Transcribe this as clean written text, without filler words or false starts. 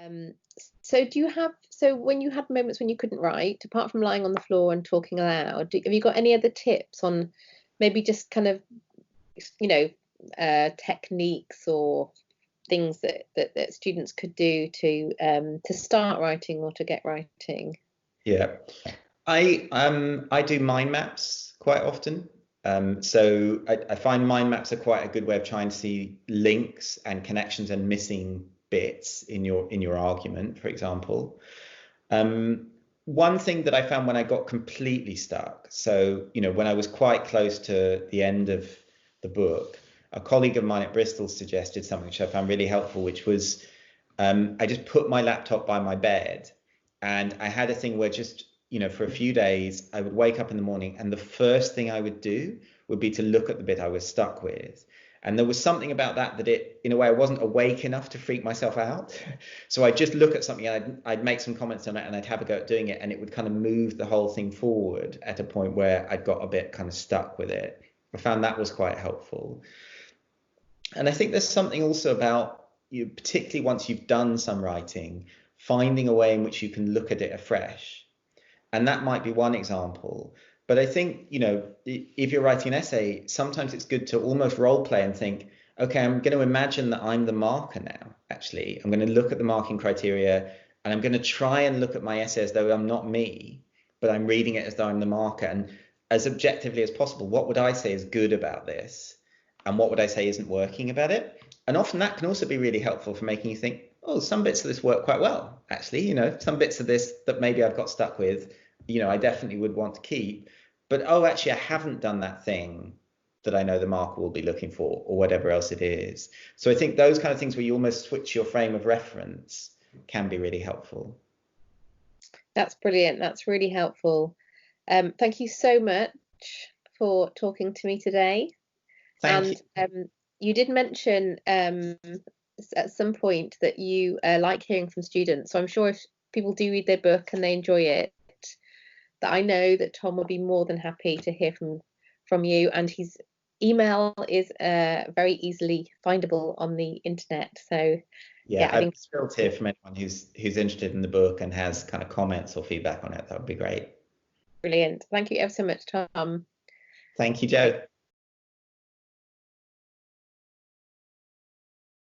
Um, so so when you had moments when you couldn't write, apart from lying on the floor and talking aloud, have you got any other tips on maybe just kind of, you know, techniques or things that students could do to start writing or to get writing? Yeah, I do mind maps quite often. So I find mind maps are quite a good way of trying to see links and connections and missing bits in your argument, for example. One thing that I found when I got completely stuck, so when I was quite close to the end of the book, a colleague of mine at Bristol suggested something which I found really helpful, which was I just put my laptop by my bed, and I had a thing where just for a few days, I would wake up in the morning and the first thing I would do would be to look at the bit I was stuck with. And there was something about that in a way, I wasn't awake enough to freak myself out. So I'd just look at something and I'd make some comments on it and I'd have a go at doing it. And it would kind of move the whole thing forward at a point where I'd got a bit kind of stuck with it. I found that was quite helpful. And I think there's something also about you, particularly once you've done some writing, finding a way in which you can look at it afresh. And that might be one example. But I think, if you're writing an essay, sometimes it's good to almost role play and think, okay, I'm going to imagine that I'm the marker now, actually. I'm going to look at the marking criteria and I'm going to try and look at my essay as though I'm not me, but I'm reading it as though I'm the marker. And as objectively as possible, what would I say is good about this? And what would I say isn't working about it? And often that can also be really helpful for making you think, oh, some bits of this work quite well, actually. Some bits of this that maybe I've got stuck with, I definitely would want to keep. But, oh, actually, I haven't done that thing that I know the marker will be looking for, or whatever else it is. So I think those kind of things where you almost switch your frame of reference can be really helpful. That's brilliant. That's really helpful. Thank you so much for talking to me today. Thank you. You did mention at some point that you like hearing from students. So I'm sure if people do read their book and they enjoy it, that I know that Tom would be more than happy to hear from you. And his email is very easily findable on the internet. So yeah, I'd still hear from anyone who's interested in the book and has kind of comments or feedback on it. That would be great. Brilliant. Thank you ever so much, Tom. Thank you, Jo.